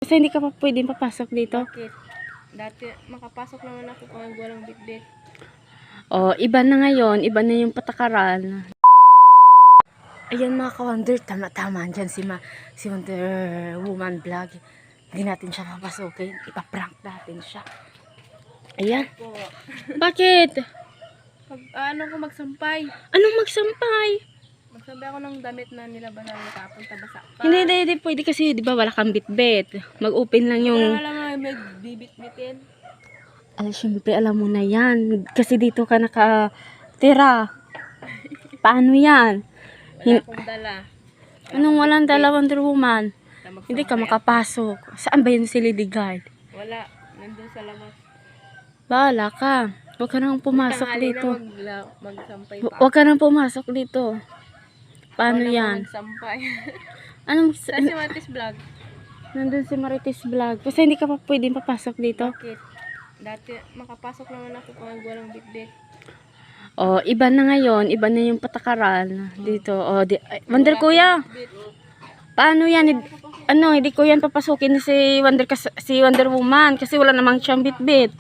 Kasi hindi ka pa pwedeng papasok dito. Bakit? Dati makapasok naman ako kung walang bitbit. Oh, iba na ngayon. Iba na yung patakaran. Ayan mga ka-Wonder. Tama-tama. Andyan si Wonder Woman Vlog. Hindi natin siya papasukin. Ipaprank natin siya. Ayan. Po. Bakit? Ano ko magsampay? Anong magsampay? Magsampay ako ng damit na nilabasan ng tapon, tabasa pa. Hindi pwede kasi, di ba, wala kang bitbit. Mag-open lang yung... Wala nga may bibit-bitin. Syempre, alam mo na yan. Kasi dito ka nakatira. Paano yan? Wala akong dala. Anong walang dala, Wonder Woman? Na Hindi ka magsampay makapasok. Saan ba yun si Lady Guard? Wala. Nandun sa labas. Bahala ka. Huwag ka nang pumasok Tanghali dito. na magsampay pa. Huwag ka nang pumasok dito. Paano Wala yan? magsampay. Anong... Saan si Matis Vlog? Nandun si Marites Vlog. Kasi hindi ka pa pwedeng papasok dito. Bakit? Dati makapasok naman ako kung walang bitbit. Oh, iba na ngayon. Iba na yung patakaran dito. Oh, Wonder Kuya. Paano yan? Hindi ko yan papasukin si Wonder Woman kasi wala namang siyang bitbit.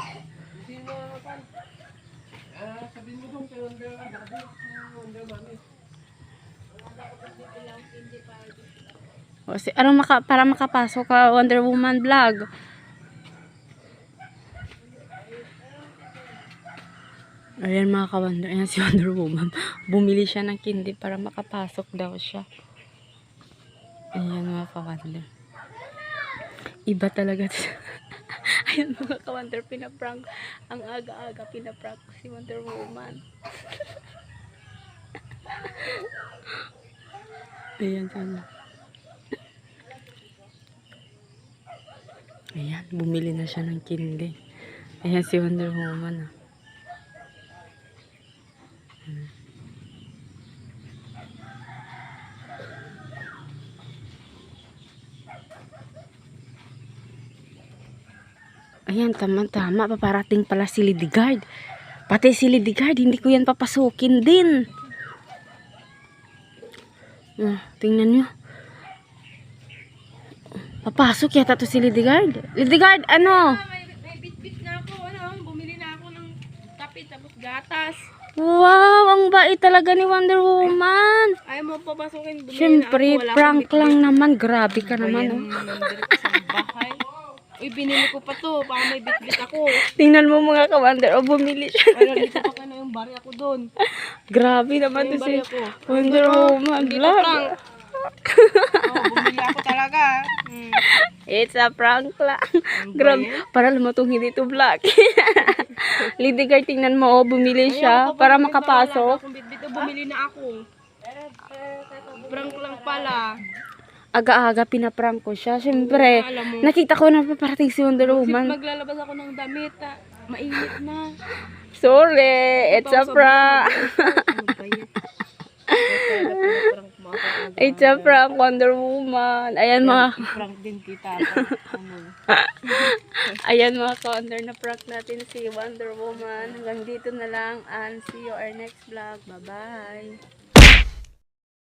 O, para makapasok ka Wonder Woman Vlog. Ayan mga ka-Wonder. Ayan si Wonder Woman. Bumili siya ng candy para makapasok daw siya. Ayan mga ka-Wonder. Iba talaga. Ayan mga ka-Wonder. Pinaprank. Ang aga-aga pinaprank si Wonder Woman. Ayan sana. Ayan, bumili na siya ng candy. Ayan si Wonder Woman. Ayan, tama-tama. Paparating pala si Lady Guard. Pati si Lady Guard, hindi ko yan papasukin din. Tingnan nyo. Papasok yata to si Lady Guard. Lady Guard, ano? May bitbit na ako. Bumili na ako ng kape tapos gatas. Wow, ang bait talaga ni Wonder Woman. Ayaw mo papasukin. Siyempre, prank lang naman. Grabe ka naman. Nandito ko sa bahay. Uy, binili ko pa to. Para may bitbit ako. Tingnan mo mga ka-Wonder. O, bumili siya. Ay, nandito pa ka na yung bari ako doon. Grabe naman to Yung si bari ako. Wonder Woman. Hindi to Vlog. prank. Bumili ako talaga. It's a prank lang. Grabe. Para lumutong hindi to vlog. Lady Guard, tingnan mo. Bumili siya para makapasok. Kung bitbit bumili na ako. Prank lang pala. Aga-aga pinaprank ko siya. Siyempre, nakita ko na paparating si Wonder Woman. Maglalabas ako ng damit. Mainit na. Sorry, it's a prank. It's a prank, Wonder Woman. Ayan mga... Prank din kita. Ayan mga ka-Wonder, na prank natin si Wonder Woman. Hanggang dito na lang and see you our next vlog. Bye-bye.